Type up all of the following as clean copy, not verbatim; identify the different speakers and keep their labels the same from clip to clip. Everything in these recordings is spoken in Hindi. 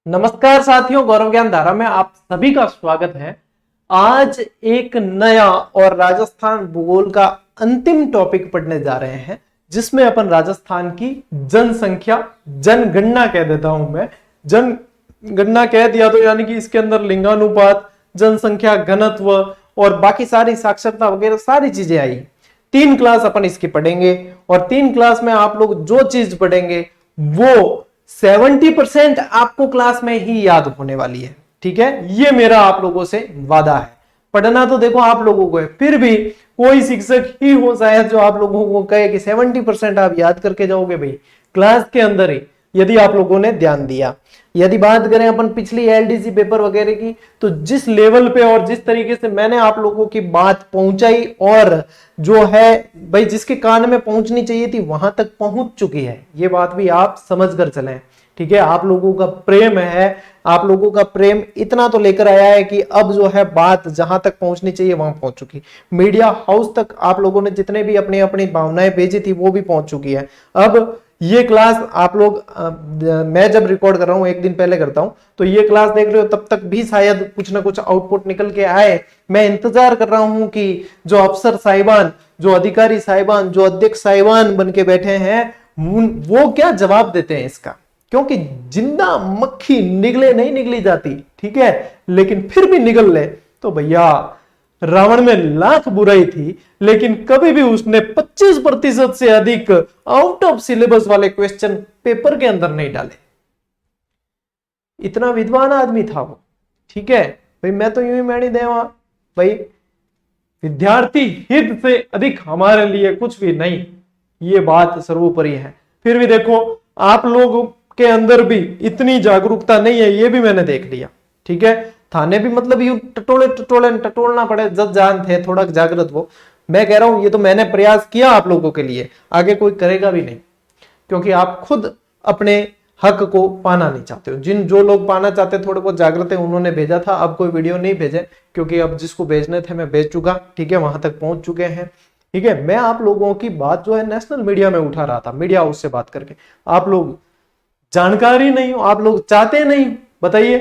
Speaker 1: नमस्कार साथियों, गौरव ज्ञान धारा में आप सभी का स्वागत है। आज एक नया और राजस्थान भूगोल का अंतिम टॉपिक पढ़ने जा रहे हैं, जिसमें अपन राजस्थान की जनसंख्या, जनगणना कह देता हूं मैं, जनगणना कह दिया तो यानी कि इसके अंदर लिंगानुपात, जनसंख्या घनत्व और बाकी सारी साक्षरता वगैरह सारी चीजें आई। 3 क्लास अपन इसकी पढ़ेंगे और 3 क्लास में आप लोग जो चीज पढ़ेंगे वो 70% आपको क्लास में ही याद होने वाली है। ठीक है, ये मेरा आप लोगों से वादा है। पढ़ना तो देखो आप लोगों को है, फिर भी कोई शिक्षक ही हो शायद जो आप लोगों को कहे कि 70% आप याद करके जाओगे भाई क्लास के अंदर ही, यदि आप लोगों ने ध्यान दिया। यदि बात करें अपन पिछली एलडीसी पेपर वगैरह की, तो जिस लेवल पे और जिस तरीके से मैंने आप लोगों की बात पहुंचाई और जो है भाई जिसके कान में पहुंचनी चाहिए थी वहां तक पहुंच चुकी है, ये बात भी आप समझ कर चलें। ठीक है, आप लोगों का प्रेम है, आप लोगों का प्रेम इतना तो लेकर आया है कि अब जो है बात जहां तक पहुंचनी चाहिए वहां पहुंच चुकी। मीडिया हाउस तक आप लोगों ने जितने भी अपनी अपनी भावनाएं भेजी थी वो भी पहुंच चुकी है। अब ये क्लास आप लोग मैं जब रिकॉर्ड कर रहा हूं, एक दिन पहले करता हूं, तो ये क्लास देख रहे हो, तब तक भी शायद कुछ ना कुछ आउटपुट निकल के आए। मैं इंतजार कर रहा हूं कि जो अफसर साहिबान, जो अधिकारी साहिबान, जो अध्यक्ष साहिबान बन के बैठे हैं, वो क्या जवाब देते हैं इसका। क्योंकि जिंदा मक्खी निगले नहीं निगली जाती, ठीक है, लेकिन फिर भी निगल ले तो भैया रावण में लाख बुराई थी, लेकिन कभी भी उसने 25% से अधिक आउट ऑफ सिलेबस वाले क्वेश्चन पेपर के अंदर नहीं डाले। इतना विद्वान आदमी था वो। ठीक है भाई, मैं तो यूं ही मैणी देवा भाई, विद्यार्थी हित से अधिक हमारे लिए कुछ भी नहीं, ये बात सर्वोपरि है। फिर भी देखो आप लोगों के अंदर भी इतनी जागरूकता नहीं है, ये भी मैंने देख लिया। ठीक है, थाने भी मतलब यू टटोलना पड़े, जज जान थे थोड़ा जागृत हो। मैं कह रहा हूं ये तो मैंने प्रयास किया आप लोगों के लिए, आगे कोई करेगा भी नहीं, क्योंकि आप खुद अपने हक को पाना नहीं चाहते हो। जो लोग पाना चाहते थोड़े बहुत जागृत है, उन्होंने भेजा था। अब कोई वीडियो नहीं भेजे, क्योंकि अब जिसको भेजने थे मैं भेज चुका। ठीक है, वहां तक पहुंच चुके हैं। ठीक है, मैं आप लोगों की बात जो है नेशनल मीडिया में उठा रहा था, मीडिया हाउस से बात करके। आप लोग जानकारी नहीं हो, आप लोग चाहते नहीं, बताइए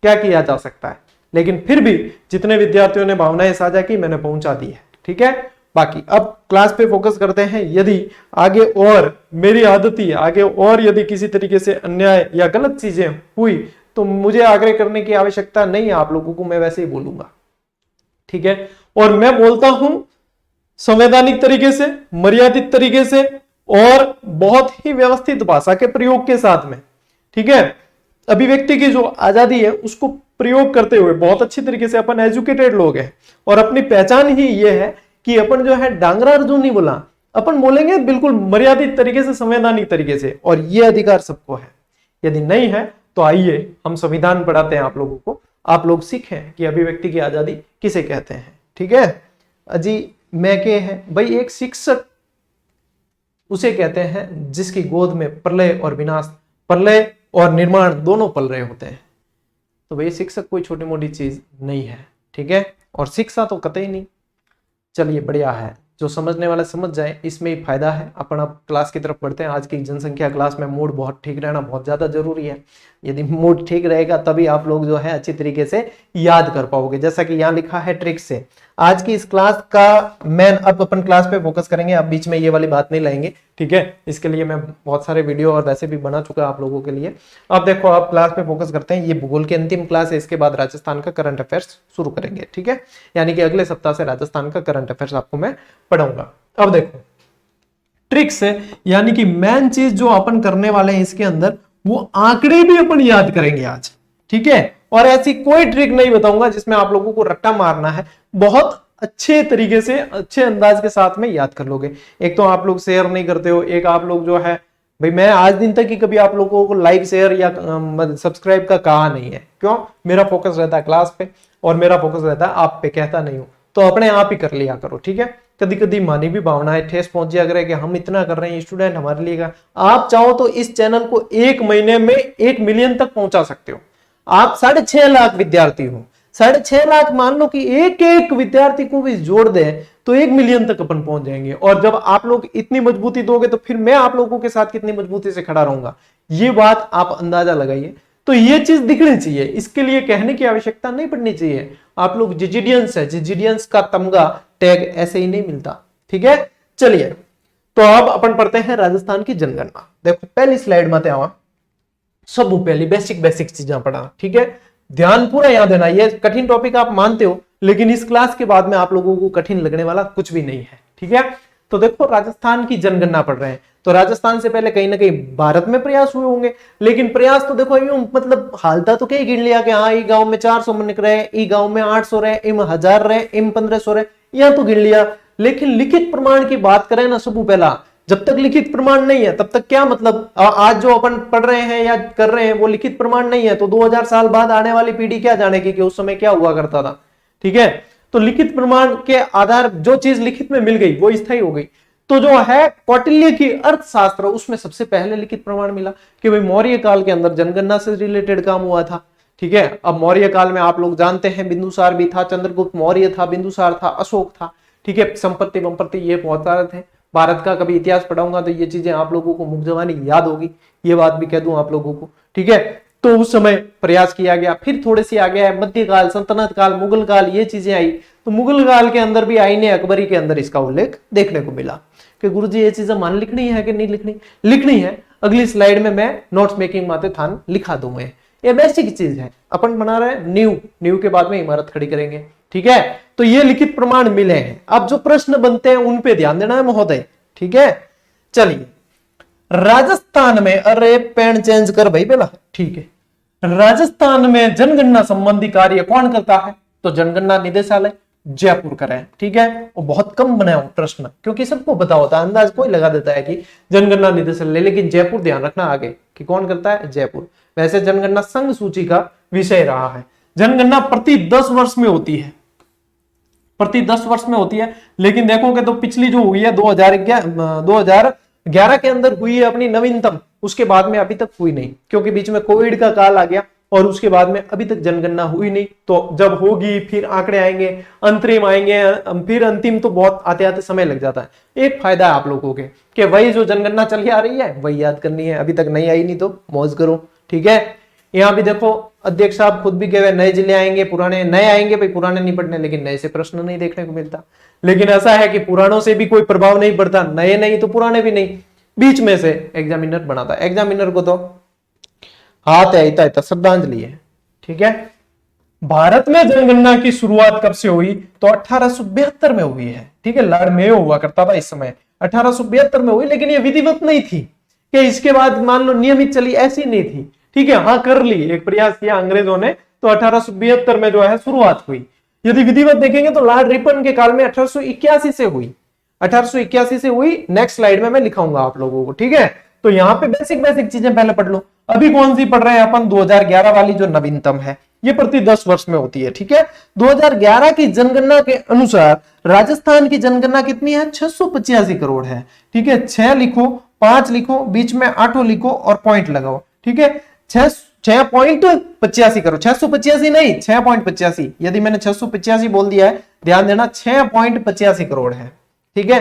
Speaker 1: क्या किया जा सकता है। लेकिन फिर भी जितने विद्यार्थियों ने भावनाएं साझा की मैंने पहुंचा दी है। ठीक है, बाकी अब क्लास पे फोकस करते हैं। यदि आगे और मेरी आदत ही आगे और यदि किसी तरीके से अन्याय या गलत चीजें हुई तो मुझे आग्रह करने की आवश्यकता नहीं है आप लोगों को, मैं वैसे ही बोलूंगा। ठीक है, और मैं बोलता हूं संवैधानिक तरीके से, मर्यादित तरीके से और बहुत ही व्यवस्थित भाषा के प्रयोग के साथ में। ठीक है, अभिव्यक्ति की जो आजादी है उसको प्रयोग करते हुए बहुत अच्छी तरीके से। अपन एजुकेटेड लोग हैं और अपनी पहचान ही ये है कि अपन जो है डांगरा अर्जुन नहीं बोला, अपन बोलेंगे बिल्कुल मर्यादित तरीके से, संवैधानिक तरीके से, और ये अधिकार सबको है। यदि नहीं है तो आइए हम संविधान पढ़ाते हैं आप लोगों को, आप लोग सीखें कि अभिव्यक्ति की आजादी किसे कहते हैं। ठीक है, अजी मैं के है भाई, एक शिक्षक उसे कहते हैं जिसकी गोद में प्रलय और विनाश, प्रलय और निर्माण दोनों पल रहे होते हैं। तो भाई शिक्षक कोई छोटी मोटी चीज नहीं है। ठीक है, और शिक्षा तो कतई नहीं। चलिए बढ़िया है, जो समझने वाले समझ जाए, इसमें ही फायदा है। अपन अब क्लास की तरफ बढ़ते हैं। आज की जनसंख्या क्लास में मूड बहुत ठीक रहना बहुत ज्यादा जरूरी है। यदि मूड ठीक रहेगा तभी आप लोग जो है अच्छी तरीके से याद कर पाओगे। जैसा कि यहाँ लिखा है ट्रिक से। आज की इस क्लास का मेन, अब अपन क्लास पे फोकस करेंगे, अब बीच में ये वाली बात नहीं लाएंगे। ठीक है, इसके लिए मैं बहुत सारे वीडियो और वैसे भी बना चुका आप लोगों के लिए। अब देखो आप क्लास पे फोकस करते हैं। ये भूगोल की अंतिम क्लास है, इसके बाद राजस्थान का करंट अफेयर्स शुरू करेंगे। ठीक है, यानी कि अगले सप्ताह से राजस्थान का करंट अफेयर्स आपको मैं पढ़ाऊंगा। अब देखो ट्रिक्स है, यानी कि मेन चीज जो अपन करने वाले हैं इसके अंदर, वो आंकड़े भी अपन याद करेंगे आज। ठीक है, और ऐसी कोई ट्रिक नहीं बताऊंगा जिसमें आप लोगों को रट्टा मारना है, बहुत अच्छे तरीके से अच्छे अंदाज के साथ में याद कर लोगे। एक तो आप लोग शेयर नहीं करते हो, एक आप लोग जो है भाई, मैं आज दिन तक ही कभी आप लोगों को लाइक शेयर या सब्सक्राइब का कहा नहीं है। क्यों? मेरा फोकस रहता है क्लास पे और मेरा फोकस रहता है आप पे, कहता नहीं हूं, तो अपने आप ही कर लिया करो। ठीक है, कभी कभी मानी भी भावनाएं ठेस पहुंच जाया करे कि हम इतना कर रहे हैं, स्टूडेंट हमारे लिए का। आप चाहो तो इस चैनल को 1 महीने में 1 मिलियन तक पहुंचा सकते हो। आप 6.5 लाख विद्यार्थी हो, 6.5 लाख मान लो कि एक एक विद्यार्थी को भी जोड़ दे तो 1 मिलियन तक अपन पहुंच जाएंगे। और जब आप लोग इतनी मजबूती दोगे तो फिर मैं आप लोगों के साथ कितनी मजबूती से खड़ा रहूंगा, ये बात आप अंदाजा लगाइए। तो ये चीज दिखनी चाहिए, इसके लिए कहने की आवश्यकता नहीं पड़नी चाहिए। आप लोग जिजिडियंस है, जिजिडियंस का तमगा टैग ऐसे ही नहीं मिलता, ठीक है। चलिए तो अब अपन पढ़ते हैं राजस्थान की जनगणना। देखो पहली स्लाइड में आवा, सब पहली बेसिक बेसिक चीजें पढ़ा, ठीक है। ध्यान पूरा याद देना, ये कठिन टॉपिक आप मानते हो, लेकिन इस क्लास के बाद में आप लोगों को कठिन लगने वाला कुछ भी नहीं है, ठीक है। तो देखो राजस्थान की जनगणना पढ़ रहे हैं, तो राजस्थान से पहले कहीं ना कहीं भारत में प्रयास हुए होंगे, लेकिन प्रयास तो देखो यूं मतलब हालता तो कहीं गिन लिया कि हाँ ई गांव में 400 मनिक रहे, ई गांव में 800 रहे, इम 1000 रहे, इम 1500 रहे, यहां तो गिन लिया। लेकिन लिखित प्रमाण की बात करें ना सबू पहला, जब तक लिखित प्रमाण नहीं है तब तक क्या मतलब, आज जो अपन पढ़ रहे हैं या कर रहे हैं वो लिखित प्रमाण नहीं है, तो 2000 साल बाद आने वाली पीढ़ी क्या जानेगी कि उस समय क्या हुआ करता था, ठीक है। तो लिखित प्रमाण के आधार जो चीज लिखित में मिल गई वो स्थायी हो गई। तो जो है कौटिल्य की अर्थशास्त्र, उसमें सबसे पहले लिखित प्रमाण मिला कि भाई मौर्य काल के अंदर जनगणना से रिलेटेड काम हुआ था, ठीक है। अब मौर्य काल में आप लोग जानते हैं बिंदुसार भी था, चंद्रगुप्त मौर्य था, बिंदुसार था, अशोक था, ठीक है। संपत्ति वंपत्ति ये बहुत सारे थे। भारत का कभी इतिहास पढ़ाऊंगा तो ये चीजें आप लोगों को मुख जवानी याद होगी, ये बात भी कह दूं आप लोगों को, ठीक है। तो उस समय प्रयास किया गया, फिर थोड़े सी आ गया है मध्यकाल, सल्तनत काल, मुगल काल, ये चीजें आई। तो मुगल काल के अंदर भी आईने अकबरी के अंदर इसका उल्लेख देखने को मिला कि गुरुजी ये चीजें मान लिखनी है कि नहीं लिखनी, लिखनी है। अगली स्लाइड में मैं नोट्स मेकिंग माते थान लिखा दूंगा। ये बेसिक चीज है, अपन बना रहे हैं नींव, नींव के बाद में इमारत खड़ी करेंगे, ठीक है। तो ये लिखित प्रमाण मिले हैं, अब जो प्रश्न बनते हैं उन पे ध्यान देना है महोदय, ठीक है। चलिए राजस्थान में, अरे पेन चेंज कर भाई पहला, ठीक है। राजस्थान में जनगणना संबंधी कार्य कौन करता है, तो जनगणना निदेशालय जयपुर करें, ठीक है। वो बहुत कम बनाया प्रश्न, क्योंकि सबको पता होता है, अंदाज कोई लगा देता है कि जनगणना निदेशालय, लेकिन जयपुर ध्यान रखना आगे कि कौन करता है, जयपुर। वैसे जनगणना संघ सूची का विषय रहा है। जनगणना प्रति 10 वर्ष में होती है, प्रति 10 वर्ष में होती है, लेकिन देखोगे तो पिछली जो हुई है 2011 के अंदर हुई है अपनी नवीनतम, उसके बाद में अभी तक हुई नहीं, क्योंकि बीच में कोविड का काल आ गया और उसके बाद में अभी तक जनगणना हुई नहीं। तो जब होगी फिर आंकड़े आएंगे, अंतरिम आएंगे, फिर अंतिम, तो बहुत आते आते समय लग जाता है। एक फायदा है आप लोगों के कि वही जो जनगणना चल के आ रही है वही याद करनी है, अभी तक नहीं आई नहीं तो मौज करो, ठीक है। यहाँ भी देखो अध्यक्ष साहब खुद भी कह रहे नए जिले आएंगे, पुराने नए आएंगे, भाई पुराने नहीं पढ़ने, लेकिन नए से प्रश्न नहीं देखने को मिलता। लेकिन ऐसा है कि पुरानों से भी कोई प्रभाव नहीं पड़ता, नए नहीं तो पुराने भी नहीं, बीच में से एग्जामिनर बनाता है। एग्जामिनर को तो हाथ है इतना श्रद्धांजलि है, ठीक है। भारत में जनगणना की शुरुआत कब से हुई, तो 1872 में हुई है, ठीक है। लॉर्ड मेयो हुआ करता था इस समय, 1872 में हुई, लेकिन ये विधिवत नहीं थी कि इसके बाद मान लो नियमित चली, ऐसी नहीं थी, ठीक है। हाँ कर ली, एक प्रयास किया अंग्रेजों ने, तो 1872 में जो है शुरुआत हुई। यदि विधिवत देखेंगे तो लॉर्ड रिपन के काल में 1881 से हुई, 1881 से हुई। नेक्स्ट स्लाइड में मैं लिखाऊंगा आप लोगों को, ठीक है। तो यहाँ पे बेसिक बेसिक चीजें पहले पढ़ लो। अभी कौन सी पढ़ रहे हैं अपन, 2011 वाली जो नवीनतम है, ये प्रति 10 वर्ष में होती है, ठीक है। 2011 की जनगणना के अनुसार राजस्थान की जनगणना कितनी है, 685 करोड़ है, ठीक है। 6 लिखो, 5 लिखो, बीच में 8 लिखो और पॉइंट लगाओ, ठीक है। 6.85 करो, 685 नहीं, 6.85। यदि मैंने 685 बोल दिया है, ध्यान देना 6.85 करोड़ है, ठीक है।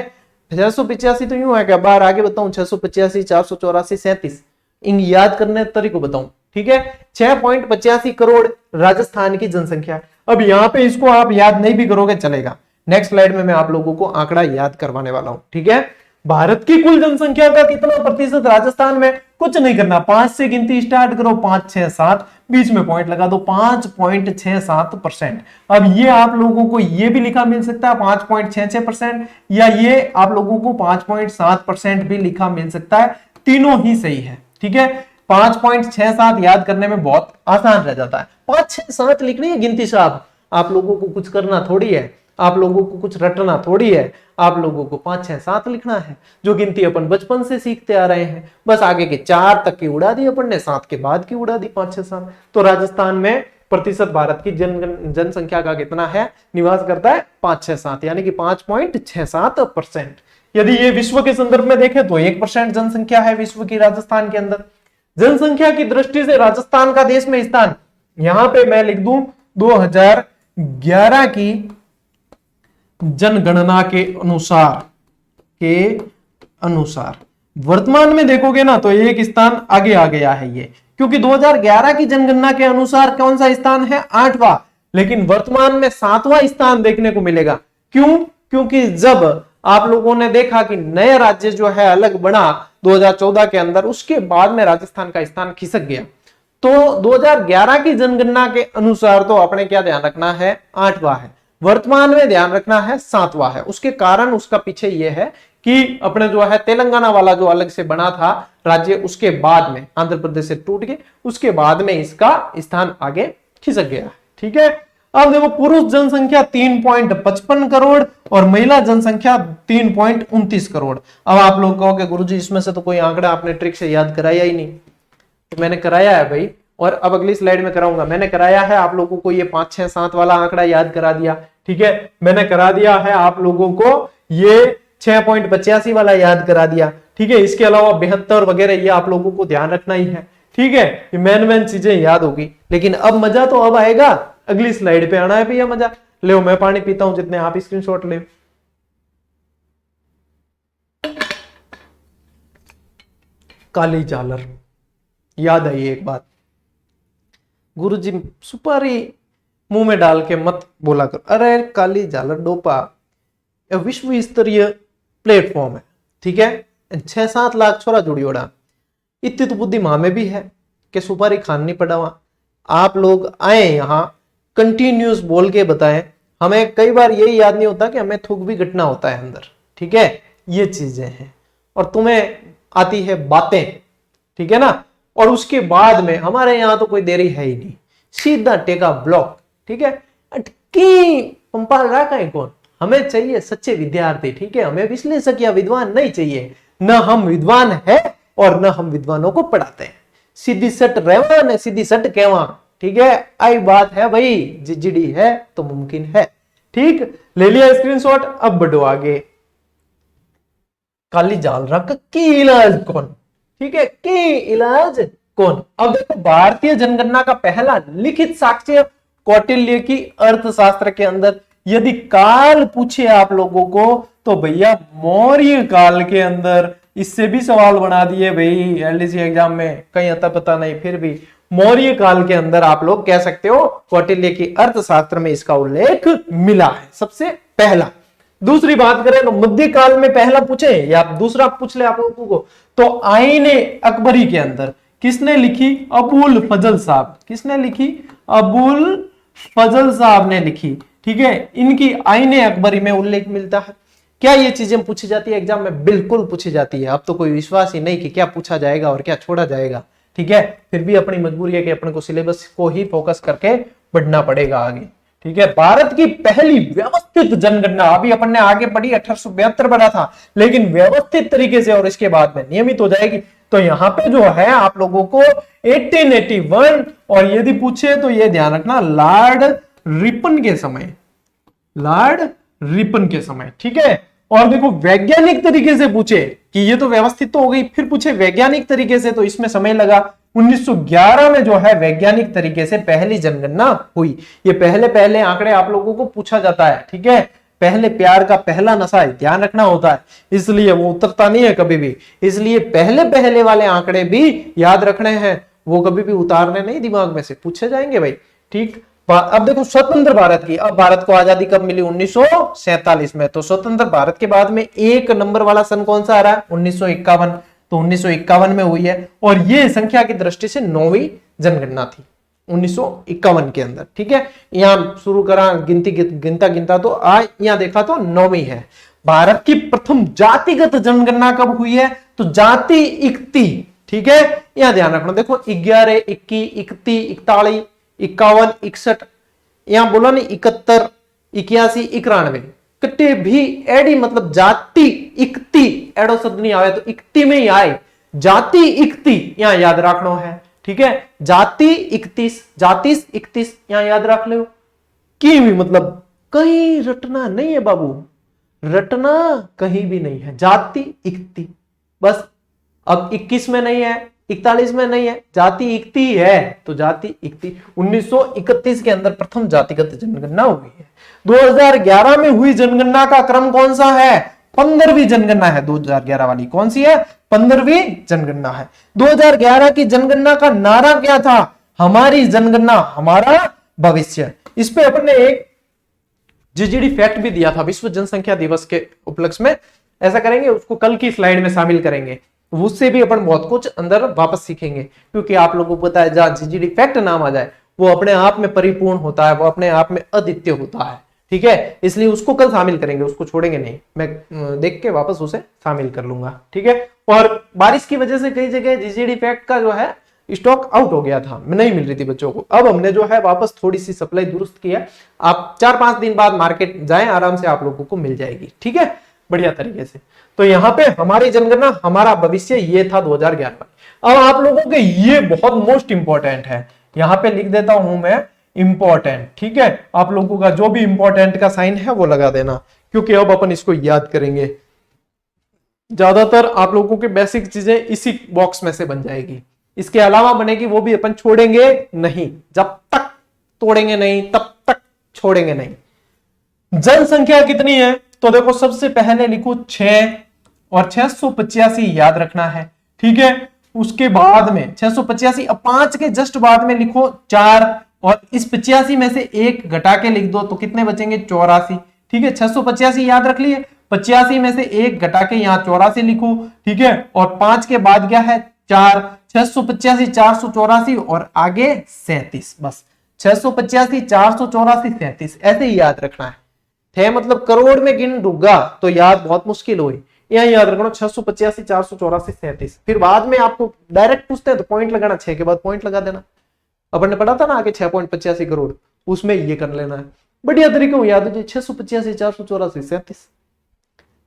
Speaker 1: 685 तो यूं है क्या, बाहर आगे बताऊं, 685, 484, 37, इन याद करने तरीको बताऊं, ठीक है। 6.85 करोड़ राजस्थान की जनसंख्या। अब यहां पे इसको आप याद नहीं भी करोगे चलेगा, नेक्स्ट स्लाइड में मैं आप लोगों को आंकड़ा याद करवाने वाला हूं, ठीक है। भारत की कुल जनसंख्या का कितना प्रतिशत राजस्थान में, कुछ नहीं करना, 5 से गिनती स्टार्ट करो, 5, 6, 7, बीच में पॉइंट लगा दो, 5.67%। अब ये आप लोगों को ये भी लिखा मिल सकता है 5.66%, या ये आप लोगों को 5.7% भी लिखा मिल सकता है, तीनों ही सही है, ठीक है। 5.67 याद करने में बहुत आसान रह जाता है, 5, 6, 7 लिखनी है गिनती साहब, आप लोगों को कुछ करना थोड़ी है, आप लोगों को कुछ रटना थोड़ी है, आप लोगों को 5, 6, 7 लिखना है, जो गिनती अपन बचपन से सीखते आ रहे हैं। बस आगे के 4 तक की उड़ा दी अपन ने, 7 के बाद की उड़ा दी, 5, 6, 7। तो राजस्थान में प्रतिशत भारत की जनसंख्या का कितना है, निवास करता है 5, 6, 7, यानी कि 5.67%। यदि ये विश्व के संदर्भ में देखें तो 1% जनसंख्या है विश्व की राजस्थान के अंदर। जनसंख्या की दृष्टि से राजस्थान का देश में स्थान, यहां पे मैं लिख दूं 2011 की जनगणना के अनुसार वर्तमान में देखोगे ना तो एक स्थान आगे आ गया है ये, क्योंकि 2011 की जनगणना के अनुसार कौन सा स्थान है, 8वां, लेकिन वर्तमान में 7वां स्थान देखने को मिलेगा। क्यों? क्योंकि जब आप लोगों ने देखा कि नए राज्य जो है अलग बना 2014 के अंदर, उसके बाद में राजस्थान का स्थान खिसक गया। तो 2011 की जनगणना के अनुसार तो अपने क्या ध्यान रखना है, 8वां है, वर्तमान में ध्यान रखना है 7वां है। उसके कारण उसका पीछे यह है कि अपने जो है तेलंगाना वाला जो अलग से बना था राज्य, उसके बाद में आंध्र प्रदेश से टूट के, उसके बाद में इसका स्थान आगे खिसक गया। ठीक है, अब देखो पुरुष जनसंख्या 3.55 करोड़ और महिला जनसंख्या 3.29 करोड़। अब आप लोग कहोगे गुरुजी इसमें से तो कोई आंकड़ा आपने ट्रिक से याद कराया ही नहीं। तो मैंने कराया है भाई, और अब अगली स्लाइड में कराऊंगा। मैंने कराया है आप लोगों को ये 5, 6, 7 वाला आंकड़ा याद करा दिया। ठीक है, मैंने करा दिया है आप लोगों को ये 6.85 वाला याद करा दिया। ठीक है, इसके अलावा 72 वगैरह ये आप लोगों को ध्यान रखना ही है। ठीक है, ये मेन चीजें याद होगी। लेकिन अब मजा तो अब आएगा, अगली स्लाइड पे आना है भैया मजा। ले मैं पानी पीता हूं, जितने आप स्क्रीनशॉट ले। काली झालर, याद आई एक बात, गुरुजी सुपारी मुंह में डाल के मत बोला कर। अरे काली झालर डोपा विश्व स्तरीय प्लेटफॉर्म है। ठीक है, 6-7 लाख छोरा जुड़ी ओड़ा, इतनी तो बुद्धि मां में भी है कि सुपारी खान नहीं पड़ा वहां। आप लोग आए यहां कंटिन्यूस बोल के बताएं, हमें कई बार यही याद नहीं होता कि हमें थूक भी घटना होता है अंदर। ठीक है, ये चीजें हैं, और तुम्हें आती है बातें। ठीक है ना, और उसके बाद में हमारे यहां तो कोई देरी है ही नहीं, सीधा टेका ब्लॉक। ठीक है, अटकी पंपाल रखा है कौन, हमें चाहिए सच्चे विद्यार्थी। ठीक है, हमें विश्लेषक या विद्वान नहीं चाहिए, न हम विद्वान है और न हम विद्वानों को पढ़ाते हैं। सीधी सट रहवा ने सीधी सट कहवा। ठीक है, आई बात है भाई, जिजड़ी है तो मुमकिन है। ठीक, ले लिया स्क्रीनशॉट, अब बढ़ो आगे। काली जाल रख की इलाज कौन। ठीक है, की इलाज कौन। अब देखो भारतीय जनगणना का पहला लिखित साक्ष्य कौटिल्य की अर्थशास्त्र के अंदर, यदि काल पूछे आप लोगों को तो भैया मौर्य काल के अंदर। इससे भी सवाल बना दिए भाई एलडीसी एग्जाम में, कहीं अता पता नहीं, फिर भी मौर्य काल के अंदर आप लोग कह सकते हो कौटिल्य की अर्थशास्त्र में इसका उल्लेख मिला है सबसे पहला। दूसरी बात करें तो मध्य काल में पहला पूछे या दूसरा पूछ ले आप लोगों को, तो आईने अकबरी के अंदर किसने लिखी, अबुल फजल साहब। किसने लिखी, अबुल फजल साहब ने लिखी। ठीक है, इनकी आईने अकबरी में उल्लेख मिलता है। क्या ये चीजें पूछी जाती है एग्जाम में? बिल्कुल पूछी जाती है। अब तो कोई विश्वास ही नहीं कि क्या पूछा जाएगा और क्या छोड़ा जाएगा। ठीक है, फिर भी अपनी मजबूरी है कि अपने को सिलेबस को ही फोकस करके बढ़ना पड़ेगा आगे। ठीक है, भारत की पहली व्यवस्थित जनगणना, अभी अपन ने आगे पढ़ी 1872 बना था, लेकिन व्यवस्थित तरीके से और इसके बाद में नियमित हो जाएगी। तो यहाँ पे जो है आप लोगों को 1881, और यदि पूछे तो ये ध्यान रखना लॉर्ड रिपन के समय, लॉर्ड रिपन के समय। ठीक है, और देखो वैज्ञानिक तरीके से पूछे कि ये तो व्यवस्थित तो हो गई, फिर पूछे वैज्ञानिक तरीके से, तो इसमें समय लगा। 1911 में जो है वैज्ञानिक तरीके से पहली जनगणना हुई। ये पहले आंकड़े आप लोगों को पूछा जाता है। ठीक है, पहले प्यार का पहला नशा है, ध्यान रखना होता है, इसलिए वो उतरता नहीं है कभी भी। इसलिए पहले वाले आंकड़े भी याद रखने हैं, वो कभी भी उतारने नहीं दिमाग में से, पूछे जाएंगे भाई। ठीक, अब देखो स्वतंत्र भारत की, अब भारत को आजादी कब मिली, 1947 में। तो स्वतंत्र भारत के बाद में एक नंबर वाला सन कौन सा आ रहा है, 1951। तो 1951 में हुई है, और ये संख्या की दृष्टि से 9वीं जनगणना थी 1951 के अंदर। ठीक है, यहां शुरू करा गिनता तो आज यहां देखा तो 9वीं है। भारत की प्रथम जातिगत जनगणना कब हुई है, तो जाति इकती। ठीक है, यहां ध्यान रखना, देखो 11, 21, 31, 41, 51, 61, यहां बोला नहीं 71, 81, 91, कटे भी एडी मतलब जाति इकती एडो शब्द नहीं आवे तो इकती में ही आए, जाति इकती यहां याद रखना है। ठीक है, जाति 31, जातिस 31 यहां याद रख लो। की भी मतलब कहीं रटना नहीं है बाबू, रटना कहीं भी नहीं है, जाति इकती बस। अब 21 में नहीं है, 41 में नहीं है, जाति इकती है, तो जाति इकती। 1931 के अंदर प्रथम जातिगत जनगणना हुई है। 2011 में हुई जनगणना का क्रम कौन सा है, 15वीं जनगणना है 2011 वाली। कौन सी है, 15वीं जनगणना है। 2011 की जनगणना का नारा क्या था? हमारी जनगणना हमारा भविष्य। इस पे अपन ने एक जीजीडी फैक्ट भी दिया था विश्व जनसंख्या दिवस के उपलक्ष्य में। ऐसा करेंगे, उसको कल की स्लाइड में शामिल करेंगे, उससे भी अपन बहुत कुछ अंदर वापस सीखेंगे, क्योंकि आप लोगों को पता है जहां जीजीडी फैक्ट नाम आ जाए वो अपने आप में परिपूर्ण होता है, वो अपने आप में अद्वितीय होता है। ठीक है, इसलिए उसको कल शामिल करेंगे, उसको छोड़ेंगे नहीं। मैं देख के वापस उसे शामिल कर लूंगा। ठीक है, और बारिश की वजह से कई जगह जीजीडी फैक्ट का जो है स्टॉक आउट हो गया था, नहीं मिल रही थी बच्चों को। अब हमने जो है वापस थोड़ी सी सप्लाई दुरुस्त किया। आप 4-5 दिन बाद मार्केट जाएं, आराम से आप लोगों को मिल जाएगी। ठीक है, बढ़िया तरीके से। तो यहाँ पे हमारी जनगणना हमारा भविष्य, ये था 2011 में। अब आप लोगों के ये बहुत मोस्ट इंपॉर्टेंट है, यहाँ पे लिख देता हूं मैं इंपॉर्टेंट। ठीक है, आप लोगों का जो भी इंपॉर्टेंट का साइन है वो लगा देना, क्योंकि अब अपन इसको याद करेंगे। ज्यादातर आप लोगों के बेसिक चीजें इसी बॉक्स में से बन जाएगी, इसके अलावा बनेगी वो भी अपन छोड़ेंगे नहीं, जब तक तोड़ेंगे नहीं तब तक छोड़ेंगे नहीं। जनसंख्या कितनी है? तो देखो, सबसे पहले लिखो 6 और 685 याद रखना है। ठीक है, उसके बाद में 685 अब 5 के जस्ट बाद में लिखो 4, और इस 85 में से 1 घटा के लिख दो तो कितने बचेंगे? 84। ठीक है, 685 याद रख लिए, 85 में से 1 घटा के यहाँ 84 लिखो। ठीक है, और 5 के बाद क्या है? 4, 685 484 और आगे 37। बस 685 484 37 ऐसे ही याद रखना है। थे मतलब करोड़ में गिन दूंगा तो याद बहुत मुश्किल हुई, यहाँ याद रखना 685 484 37। फिर बाद में आपको डायरेक्ट पूछते हैं तो पॉइंट लगाना, 6 के बाद पॉइंट लगा देना। अपन ने पढ़ा था ना आगे 6.85 करोड़, उसमें ये कर लेना है। बढ़िया तरीके हो याद हो जाए, 685 484 37।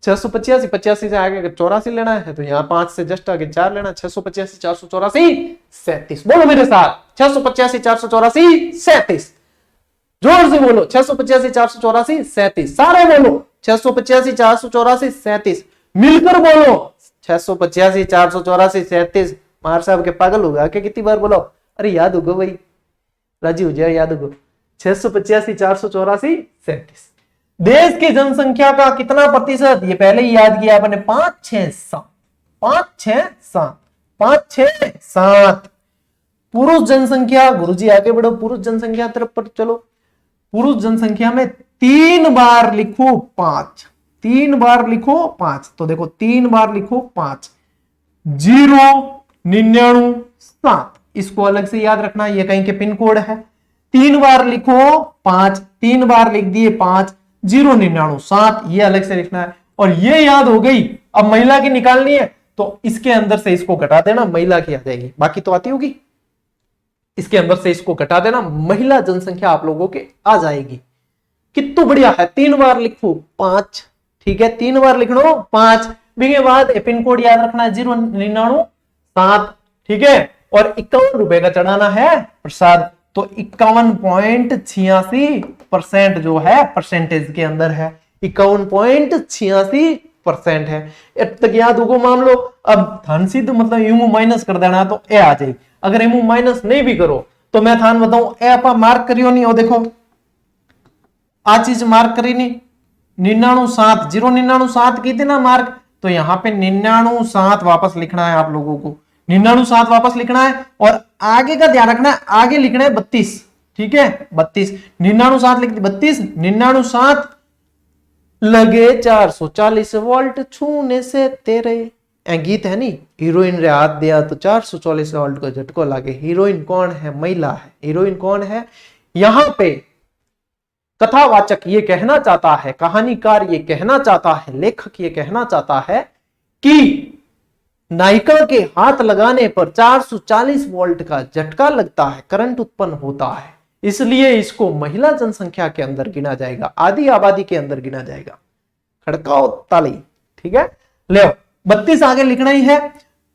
Speaker 1: 685 85 से आगे अगर 84 लेना है तो यहाँ 5 से जस्ट आगे 4 लेना, 685 484 37। बोलो मेरे साथ, 685 484 37। जोर से बोलो, 685 484 37। सारे बोलो, 685 484 37। मिलकर बोलो, 685 484 37। मार साहब के पागल होगा क्या? कितनी बार बोलो? अरे याद होगा भाई, राजी हो जाए, याद होगा। 685 484 37। देश की जनसंख्या का कितना प्रतिशत? ये पहले ही याद किया आपने, 5 6 7 5 6 7 5 6 7। पुरुष जनसंख्या, गुरुजी आगे बढ़ो, पुरुष जनसंख्या तरफ पर चलो। पुरुष जनसंख्या में 3 बार लिखो 5, 3 बार लिखो 5। तो देखो 3 बार लिखो 5, 0 99 7। इसको अलग से याद रखना, ये कहीं के पिन कोड है। 3 बार लिखो 5, 3 बार लिख दिए 5, 0 99 7, ये अलग से लिखना है। और ये याद हो गई। अब महिला की निकालनी है तो इसके अंदर से इसको घटा देना, महिला की आ जाएगी, बाकी तो आती होगी। इसके अंदर से इसको घटा देना, महिला जनसंख्या आप लोगों के आ जाएगी। कितना बढ़िया है। 3 बार लिखो 5। ठीक है, 3 बार लिख लो 5। के बाद पिन कोड याद रखना है 0 99 7। ठीक है, और 51 रुपए का चढ़ाना है प्रसाद। तो 51.86% जो है परसेंटेज के अंदर है, 51.86% है। अब तक याद होगा। मान लो अब धन सिद्ध मतलब यूं माइनस कर देना तो ए आ जाएगी। अगर यूं माइनस नहीं भी करो तो मैं थान बताऊं, ए आप मार्क करियो नहीं हो, देखो आ चीज मार्क करी नहीं, 99 7 0 99 7 कितना मार्क, तो यहाँ पे 99 7 वापस लिखना है आप लोगों को, 99 7 वापस लिखना है। और आगे का ध्यान रखना है, आगे लिखना है 32। ठीक है, 32 99 7 लिख 32 99 7 लगे 440 वोल्ट छूने से तेरे। गीत है नी, हीरोइन रे हाथ दिया तो 440 वोल्ट को झटको लागे। हीरोइन कौन है? महिला है। हीरोइन कौन है? यहां पे कथावाचक ये कहना चाहता है, कहानीकार ये कहना चाहता है, लेखक ये कहना चाहता है कि नायिका के हाथ लगाने पर 440 वोल्ट का झटका लगता है, करंट उत्पन्न होता है, इसलिए इसको महिला जनसंख्या के अंदर गिना जाएगा, आधी आबादी के अंदर गिना जाएगा। खड़काओ ताली। ठीक है, ले 32 आगे लिखना ही है।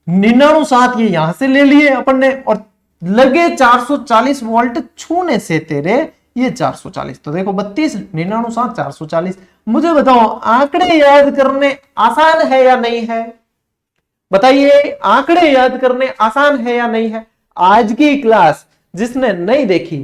Speaker 1: 99 7 ये यहां से ले लिए अपन ने, और लगे 440 वोल्ट छूने से तेरे, ये 440। तो देखो 32 99 7 440। मुझे बताओ आंकड़े याद करने आसान है या नहीं है? बताइए, आंकड़े याद करने आसान है या नहीं है? आज की क्लास जिसने नहीं देखी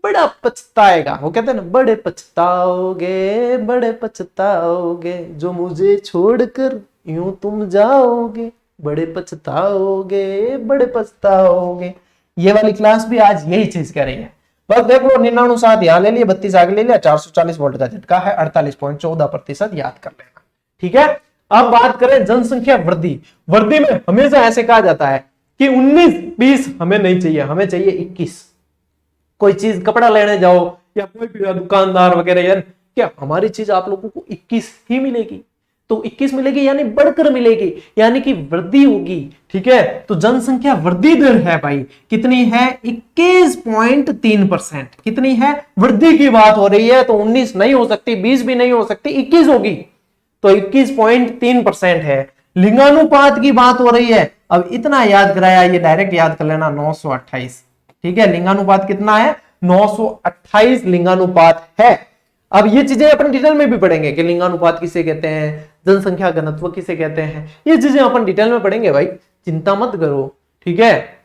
Speaker 1: बड़ा पछताएगा। वो कहते हैं ना, बड़े पछताओगे, बड़े पछताओगे, जो मुझे छोड़कर यूं तुम जाओगे, बड़े पछताओगे, बड़े पछताओगे। ये वाली क्लास भी आज यही चीज कह रही है। बस देख लो, 99 यहां ले लिए, 32 आगे ले लिया, 440 वोल्ट का झटका है, 48.14% याद कर लेना। ठीक है। अब बात करें जनसंख्या वृद्धि। वृद्धि में हमेशा ऐसे कहा जाता है कि 19-20 हमें नहीं चाहिए, हमें चाहिए 21। कोई चीज कपड़ा लेने जाओ या कोई भी दुकानदार वगैरह, यार क्या हमारी चीज आप लोगों को 21 ही मिलेगी? तो 21 मिलेगी यानी बढ़कर मिलेगी, यानी कि वृद्धि होगी। ठीक है। तो जनसंख्या वृद्धि दर है भाई, कितनी है? 21.3%। कितनी है? वृद्धि की बात हो रही है, तो 19 नहीं हो सकती, 20 भी नहीं हो सकती, 21 होगी। तो 21.3% है। लिंगानुपात की बात हो रही है। अब इतना याद कराया, ये डायरेक्ट याद कर लेना, 928। ठीक है। लिंगानुपात कितना है? 928 लिंगानुपात है। अब ये चीजें अपन डिटेल में भी पढ़ेंगे कि लिंगानुपात किसे कहते हैं, जनसंख्या घनत्व किसे कहते हैं, ये चीजें अपन डिटेल में पढ़ेंगे भाई, चिंता मत करो। ठीक है।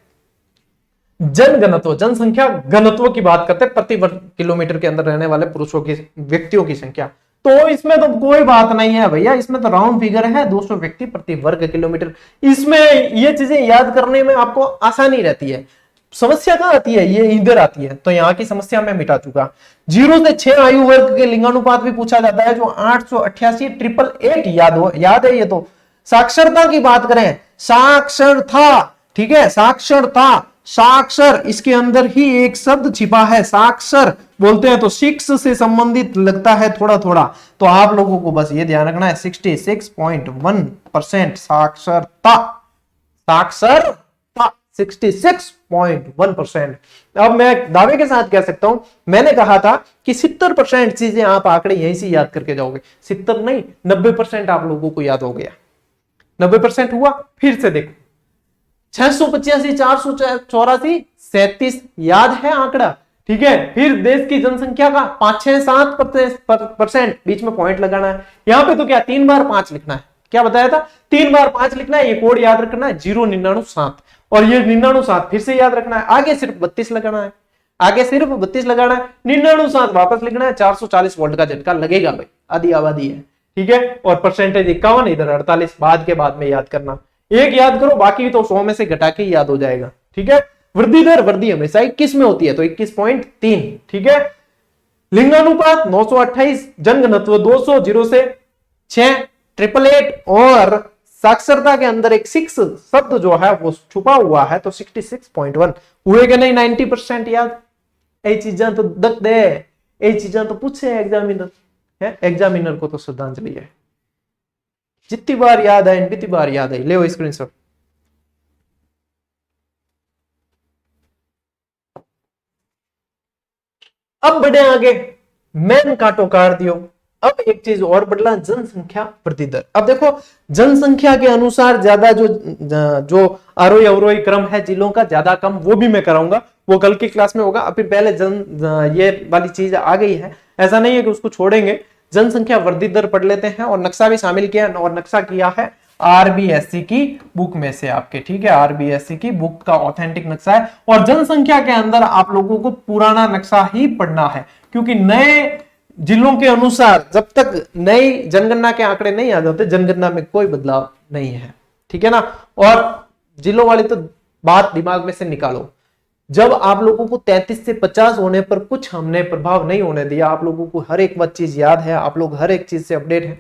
Speaker 1: जन घनत्व, जनसंख्या घनत्व की बात करते हैं, प्रति वर्ग किलोमीटर के अंदर रहने वाले पुरुषों की, व्यक्तियों की संख्या। तो इसमें तो कोई बात नहीं है भैया, इसमें तो राउंड फिगर है, 200 व्यक्ति प्रति वर्ग किलोमीटर। इसमें ये चीजें याद करने में आपको आसानी रहती है। समस्या कहां आती है? ये इधर आती है। तो यहां की समस्या मैं मिटा चुका। 0 से 6 आयु वर्ग के लिंगानुपात भी पूछा जाता है, जो 888 888 याद है ये तो। साक्षरता की बात करें, साक्षरता, ठीक है, साक्षरता, साक्षर, इसके अंदर ही एक शब्द छिपा है, साक्षर बोलते हैं, तो 6 से संबंधित लगता है थोड़ा थोड़ा। तो आप लोगों को बस ये ध्यान रखना है, 66.1% साक्षरता, साक्षरता 66.1%। अब मैं दावे के साथ कह सकता हूं, मैंने कहा था कि 70% चीजें आप आंकड़े यहीं से याद करके जाओगे। 70 नहीं, 90% आप लोगों को याद हो गया। 90% हुआ। फिर से देखो, 685, 484, 37 याद है आंकड़ा। ठीक है। फिर देश की जनसंख्या का 5-6-7% बीच में पॉइंट लगाना है। यहां पे तो क्या 3 बार 5 लिखना है, क्या बताया था? 3 बार 5 लिखना है। ये कोड याद रखना है, 099-7, और ये 99-7 फिर से याद रखना है। आगे सिर्फ 32 लगाना है, आगे सिर्फ 32 लगाना है, 99-7 वापस लिखना है। 440 वोल्ट का झटका लगेगा भाई, आधी आबादी है। ठीक है। और परसेंटेज 51, इधर 48 बाद के बाद में याद करना। एक याद करो, बाकी तो 100 में से घटा के याद हो जाएगा। ठीक है। वृद्धि दर, वृद्धि हमेशा 21 में होती है, तो 21.3। ठीक है। लिंगानुपात 928, जनघनत्व 200, 0 से 6 888, और साक्षरता के अंदर एक 6 शब्द जो है वो छुपा हुआ है, तो 66.1 हुए कि नहीं? 90% याद। ये चीजें तो दक दे, ये चीजें तो पूछे एग्जामिनर है, एग्जामिनर को तो श्रद्धांजलि है। जितनी बार याद है, कितनी बार याद है, ले स्क्रीनशॉट। अब बढ़े आगे, मैन काटो कार दियो। अब एक चीज और बदला, जनसंख्या वृद्धि दर। अब देखो, जनसंख्या के अनुसार ज्यादा जो आरोही अवरोही क्रम है जिलों का, ज्यादा कम, वो भी मैं कराऊंगा, वो कल की क्लास में होगा। अभी पहले ये वाली चीज आ गई है, ऐसा नहीं है कि उसको छोड़ेंगे। जनसंख्या वृद्धि दर पढ़ लेते हैं, और नक्शा भी शामिल किया, और नक्शा किया है आरबीएससी की बुक में से आपके। ठीक है। आरबीएससी की बुक का ऑथेंटिक नक्शा है, और जनसंख्या के अंदर आप लोगों को पुराना नक्शा ही पढ़ना है, क्योंकि नए जिलों के अनुसार जब तक नई जनगणना के आंकड़े नहीं आ जाते, जनगणना में कोई बदलाव नहीं है। ठीक है ना। और जिलों वाली तो बात दिमाग में से निकालो। जब आप लोगों को 33 से 50 होने पर कुछ हमने प्रभाव नहीं होने दिया, आप लोगों को हर एक बात चीज याद है, आप लोग हर एक चीज से अपडेट है,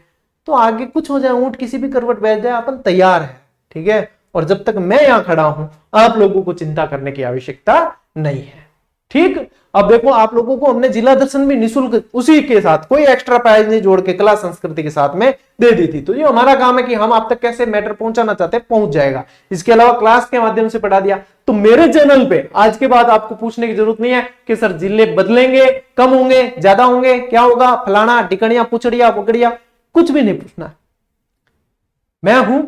Speaker 1: तो आगे कुछ हो जाए, ऊंट किसी भी करवट बैठ जाए, अपन तैयार है। ठीक है। और जब तक मैं यहां खड़ा हूं, आप लोगों को चिंता करने की आवश्यकता नहीं है। ठीक। अब देखो, आप लोगों को हमने जिला दर्शन भी निःशुल्क, उसी के साथ कोई एक्स्ट्रा प्राइज नहीं जोड़ के, कला संस्कृति के साथ में दे दी थी। तो ये हमारा काम है कि हम आप तक कैसे मैटर पहुंचाना चाहते हैं, पहुंच जाएगा। इसके अलावा क्लास के माध्यम से पढ़ा दिया। तो मेरे चैनल पे आज के बाद आपको पूछने की जरूरत नहीं है कि सर जिले बदलेंगे, कम होंगे, ज्यादा होंगे, क्या होगा, फलाना टिकड़ियां पुचड़िया पकड़िया, कुछ भी नहीं पूछना। मैं हूं,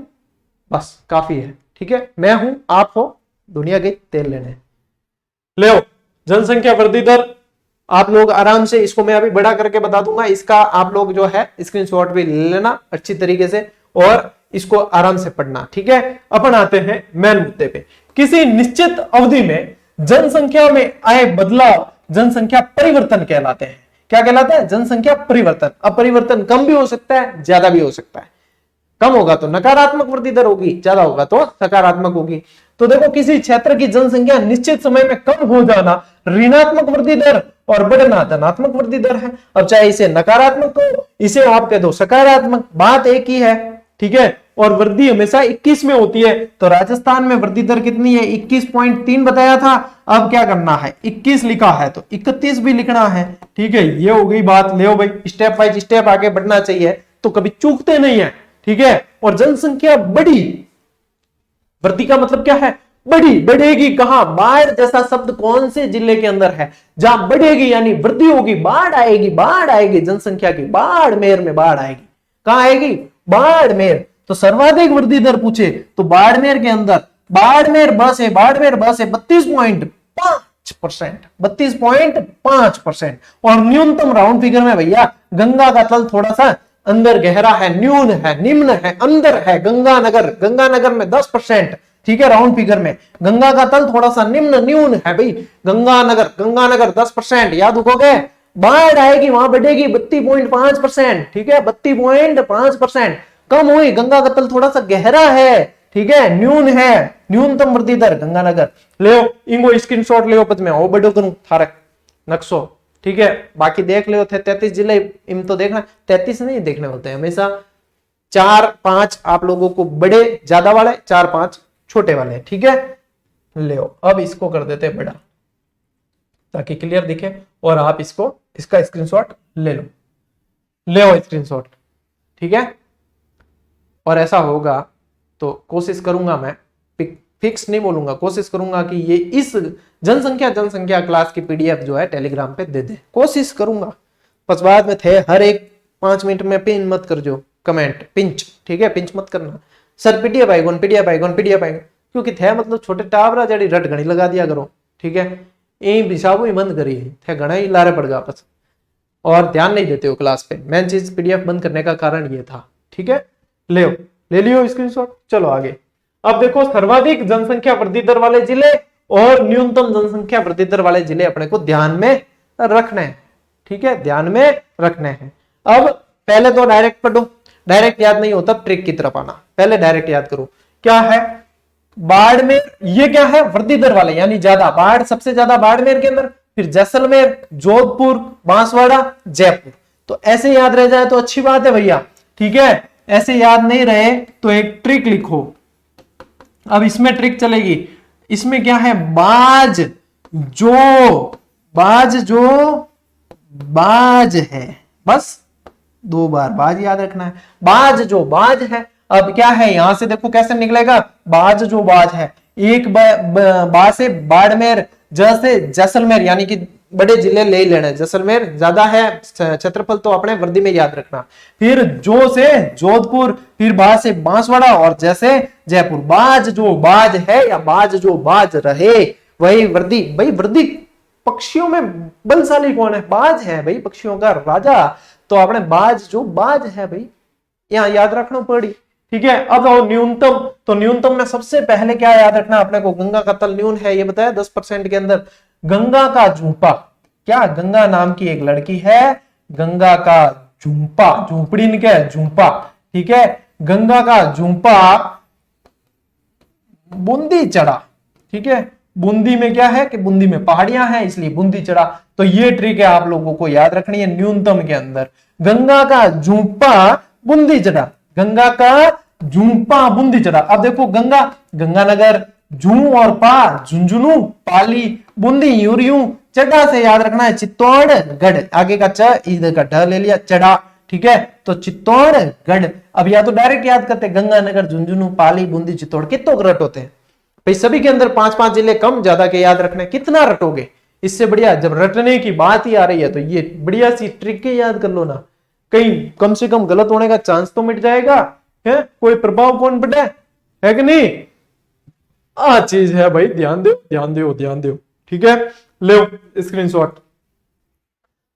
Speaker 1: बस काफी है। ठीक है। मैं हूं, आप हो, दुनिया गई तेल लेने। ले जनसंख्या वृद्धि दर आप लोग आराम से, इसको मैं अभी बड़ा करके बता दूंगा, इसका आप लोग जो है स्क्रीनशॉट भी ले लेना अच्छी तरीके से, और इसको आराम से पढ़ना। ठीक है। अपन आते हैं मेन मुद्दे पे। किसी निश्चित अवधि में जनसंख्या में आए बदलाव जनसंख्या परिवर्तन कहलाते हैं। क्या कहलाता है? जनसंख्या परिवर्तन। अब परिवर्तन कम भी हो सकता है, ज्यादा भी हो सकता है। कम होगा तो नकारात्मक वृद्धि दर होगी, ज्यादा होगा तो सकारात्मक होगी। तो देखो किसी क्षेत्र की जनसंख्या निश्चित समय में कम हो जाना ऋणात्मक वृद्धि दर और बढ़ना धनात्मक वृद्धि दर है। अब चाहे इसे नकारात्मक हो, इसे आप कह दो सकारात्मक, बात एक ही है, ठीक है। और वृद्धि हमेशा 21 में होती है, तो राजस्थान में वृद्धि दर कितनी है, 21.3 बताया था। अब क्या करना है, 21 लिखा है तो 31 भी लिखना है, ठीक है। ये हो गई बात। ले भाई स्टेप बाय स्टेप आगे बढ़ना चाहिए, तो कभी चूकते नहीं है, ठीक है। और जनसंख्या बढ़ी, वृद्धि का मतलब क्या है, बढ़ी, बढ़ेगी कहां, बाढ़ जैसा शब्द कौन से जिले के अंदर है, जहां बढ़ेगी यानी वृद्धि होगी, बाढ़ आएगी, बाढ़ आएगी जनसंख्या की, बाड़मेर में बाढ़ आएगी। कहां आएगी, बाड़मेर। तो सर्वाधिक वृद्धि दर पूछे तो बाड़मेर के अंदर, बाड़मेर बस है, बाड़मेर बस है 32.5%, 32.5%। और न्यूनतम राउंड फिगर में भैया गंगा का तल थोड़ा सा अंदर गहरा है, न्यून है, निम्न है, अंदर है, गंगानगर, गंगानगर में 10%, ठीक है। राउंड फिगर में गंगा का तल थोड़ा सा निम्न न्यून है भाई, गंगानगर, गंगानगर 10%, याद रखोगे। बाढ़ आएगी वहां बढ़ेगी 32.5%, ठीक है, 32.5%। कम हुई, गंगा का तल थोड़ा सा गहरा है, ठीक है, न्यून है, न्यूनतम वृद्धि दर गंगानगर। ले इंगो स्क्रीनशॉट ले पद में ओ बड़ो करूं थारक नक्शो, ठीक है। बाकी देख ले 33 जिले इन तो देखना, 33 नहीं देखने होते हैं, हमेशा 4-5 आप लोगों को बड़े ज्यादा वाले, 4-5 छोटे वाले, ठीक है। ले अब इसको कर देते बड़ा ताकि क्लियर दिखे, और आप इसको इसका स्क्रीनशॉट ले लो, ले स्क्रीनशॉट, ठीक है। और ऐसा होगा तो कोशिश करूंगा मैं, फिक्स नहीं बोलूंगा, कोशिश करूंगा कि ये इस जनसंख्या क्लास की पीडीएफ जो है टेलीग्राम पे दे दे, कोशिश करूंगा। बस बाद में थे हर एक 5 मिनट में पिन मत कर जो कमेंट, पिंच, ठीक है, पिंच मत करना सर, पीडीएफ आएगा, पीडीएफ आएगा, पीडीएफ आएगा, क्योंकि थे मतलब छोटे टावरा जड़ी रट घड़ी लगा दिया करो, ठीक है। यही हिसाबो ही बंद करी थे, घना ही लारे पड़ गया आपस, और ध्यान नहीं देते हो क्लास पे। मेन चीज पीडीएफ बंद करने का कारण ये था, ठीक है। ले लियो स्क्रीनशॉट, चलो आगे। अब देखो सर्वाधिक जनसंख्या वृद्धि दर वाले जिले और न्यूनतम जनसंख्या वृद्धि दर वाले जिले अपने को ध्यान में रखने हैं, ठीक है, ध्यान में रखने हैं। अब पहले तो डायरेक्ट पढ़ो, डायरेक्ट याद नहीं होता, ट्रिक की तरफ आना, पहले डायरेक्ट याद करो। क्या है, बाड़मेर, ये क्या है, वृद्धि दर वाले यानी ज्यादा, बाढ़ सबसे ज्यादा बाड़मेर के अंदर, फिर जैसलमेर, जोधपुर, बांसवाड़ा, जयपुर। तो ऐसे याद रह जाए तो अच्छी बात है भैया, ठीक है। ऐसे याद नहीं रहे तो एक ट्रिक लिखो। अब इसमें ट्रिक चलेगी, इसमें क्या है, बाज है, बस 2 बार बाज याद रखना है, बाज है। अब क्या है, यहां से देखो कैसे निकलेगा, बाज है, एक बा से बाड़मेर, ज से जैसलमेर, यानी कि बड़े जिले ले लेने, जैसलमेर ज्यादा है क्षेत्रफल तो अपने वृद्धि में याद रखना, फिर जो से जोधपुर, फिर बा से बांसवाड़ा, और जैसे जयपुर। बाज है या बाज रहे वही वृद्धि। भाई वृद्धि पक्षियों में बलशाली कौन है, बाज है भाई, पक्षियों का राजा, तो अपने बाज है भाई, यहां याद रखना पड़ी, ठीक है। अब आओ न्यूनतम, तो न्यूनतम में सबसे पहले क्या याद रखना अपने को, गंगा का तल न्यून है, ये बताया 10% के अंदर। गंगा का झूंपा, क्या गंगा नाम की एक लड़की है, गंगा का झूंपा, झूंपड़ी नहीं क्या है, झूंपा, ठीक है। गंगा का झूंपा बूंदी चढ़ा, ठीक है। बूंदी में क्या है कि बूंदी में पहाड़ियां हैं, इसलिए बूंदी चढ़ा। तो ये ट्रिक है आप लोगों को याद रखनी है, न्यूनतम के अंदर गंगा का झूंपा बूंदी चढ़ा, गंगा का झूंपा बूंदी चढ़ा। अब देखो गंगानगर, झू और पा, झुंझुनू, पाली, बूंदी, यूं चढ़ा से याद रखना है चित्तौड़गढ़, आगे का च इधर का ढ ले लिया, चढ़ा, ठीक है। तो चित्तौड़गढ़। अब या तो डायरेक्ट याद करते गंगानगर, झुंझुनू, पाली, बूंदी, चित्तौड़, कितने रट होते हैं भाई, सभी के अंदर 5-5 जिले कम ज्यादा के याद रखने, कितना रटोगे। इससे बढ़िया जब रटने की बात ही आ रही है तो ये बढ़िया सी ट्रिक के याद कर लो ना, कहीं कम से कम गलत होने का चांस तो मिट जाएगा, है कोई प्रभाव कौन पड़े, है कि नहीं। आ चीज है भाई, ध्यान दो, ठीक है। ले स्क्रीनशॉट,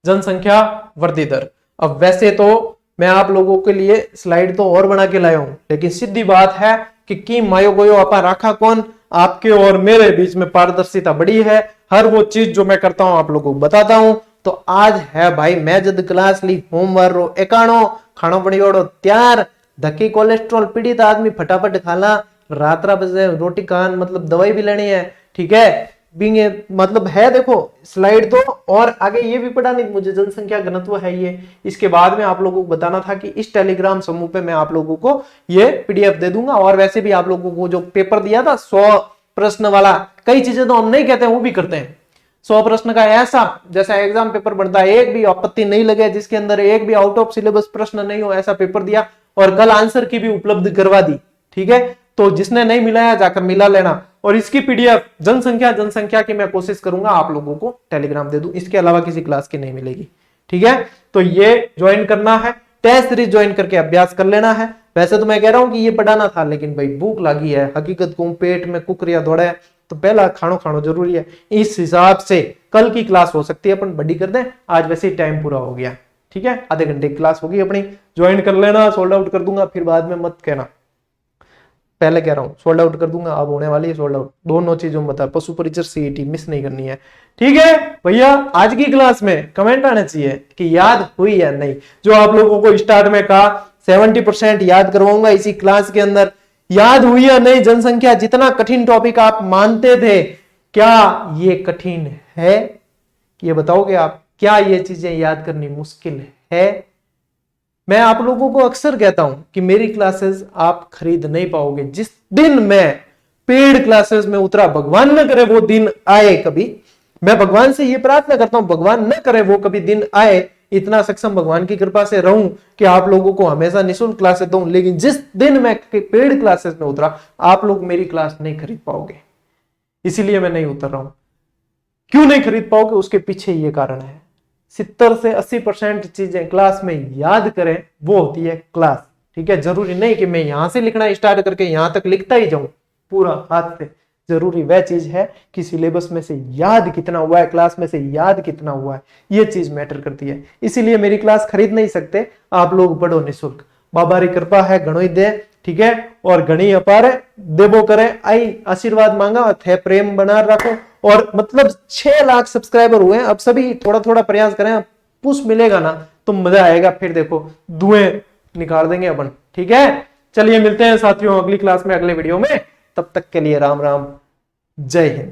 Speaker 1: जनसंख्या वृद्धि दर। अब वैसे तो मैं आप लोगों के लिए स्लाइड तो और बना के लाया हूं, लेकिन सीधी बात है कि मायो गोयो आपा राखा कौन, आपके और मेरे बीच में पारदर्शिता बड़ी है। हर वो चीज जो मैं करता हूं आप लोगों को बताता हूं। तो आज है भाई मैं जद क्लास ली होमवर्क रो एकाणो खानो पड़ियोड़ो त्यार, धक्की कोलेस्ट्रॉल पीड़ित आदमी फटाफट खाना, रात रात बजे रोटी खान, मतलब दवाई भी लेनी है, ठीक है। बिंगे मतलब है, देखो स्लाइड तो, और आगे ये भी पढ़ा नहीं मुझे, जनसंख्या घनत्व है ये। इसके बाद में आप लोगों को बताना था कि इस टेलीग्राम समूह पे मैं आप लोगों को ये पीडीएफ दे दूंगा। और वैसे भी आप लोगों को जो पेपर दिया था 100 प्रश्न वाला, कई चीजें तो हम नहीं कहते हैं, वो भी करते हैं। 100 प्रश्न का ऐसा जैसा एग्जाम पेपर बनता है, एक भी आपत्ति नहीं लगे, जिसके अंदर एक भी आउट ऑफ सिलेबस प्रश्न नहीं हो, ऐसा पेपर दिया। और कल आंसर की भी उपलब्ध करवा दी, ठीक है। तो जिसने नहीं मिलाया जाकर मिला लेना। और इसकी पीडीएफ जनसंख्या की मैं कोशिश करूंगा आप लोगों को टेलीग्राम दे दूं, इसके अलावा किसी क्लास की नहीं मिलेगी, ठीक है। तो ये ज्वाइन करना है, टेस्ट सीरीज ज्वाइन करके अभ्यास कर लेना है। वैसे तो मैं कह रहा हूं कि ये पढ़ाना था, लेकिन भाई भूख लगी है, हकीकत को पेट में कुकरिया दौड़ा है, तो पहला खानो जरूरी है। इस हिसाब से कल की क्लास हो सकती है अपन बड़ी कर दें, आज वैसे ही टाइम पूरा हो गया, ठीक है। आधे घंटे की क्लास होगी अपनी, ज्वाइन कर लेना, सोल्ड आउट कर दूंगा, फिर बाद में मत कहना, पहले कह रहा हूं सोल्ड आउट कर दूंगा, अब होने वाली है सोल्ड आउट। दोनों चीजों में बता, पशु परिचर सीईटी मिस नहीं करनी है, ठीक है भैया। आज की क्लास में कमेंट आना चाहिए कि याद हुई या नहीं। जो आप लोगों को स्टार्ट में कहा 70% याद करवाऊंगा इसी क्लास के अंदर, याद हुई या नहीं जनसंख्या? जितना कठिन टॉपिक आप मानते थे, क्या ये कठिन है? ये बताओगे आप, क्या ये चीजें याद करनी मुश्किल है? मैं आप लोगों को अक्सर कहता हूं कि मेरी क्लासेस आप खरीद नहीं पाओगे। जिस दिन मैं पेड क्लासेस में उतरा, भगवान न करे वो दिन आए कभी, मैं भगवान से ये प्रार्थना करता हूं भगवान न करे वो कभी दिन आए, इतना सक्षम भगवान की कृपा से रहूं कि आप लोगों को हमेशा निःशुल्क क्लासेस दूं। लेकिन जिस दिन मैं पेड क्लासेस में उतरा, आप लोग मेरी क्लास नहीं खरीद पाओगे, इसीलिए मैं नहीं उतर रहा हूं। क्यों नहीं खरीद पाओगे? उसके पीछे ये कारण है। 70 से 80% चीजें क्लास में याद करें, वो होती है क्लास, ठीक है। जरूरी नहीं कि मैं यहां से लिखना स्टार्ट करके यहां तक लिखता ही जाऊं पूरा हाथ से। जरूरी वह चीज है कि सिलेबस में से याद कितना हुआ है, क्लास में से याद कितना हुआ है, ये चीज मैटर करती है। इसीलिए मेरी क्लास खरीद नहीं सकते, आप लोग पढ़ो निःशुल्क। बाबा री कृपा है, घणोई दे, ठीक है, और घणी अपार देबो करे। आई आशीर्वाद मांगा थे, प्रेम बना रखो। और मतलब 6 लाख सब्सक्राइबर हुए, अब सभी थोड़ा थोड़ा प्रयास करें, पुश मिलेगा ना तो मजा आएगा। फिर देखो धुएं निकाल देंगे अपन, ठीक है। चलिए मिलते हैं साथियों अगली क्लास में, अगले वीडियो में। तब तक के लिए राम राम, जय हिंद।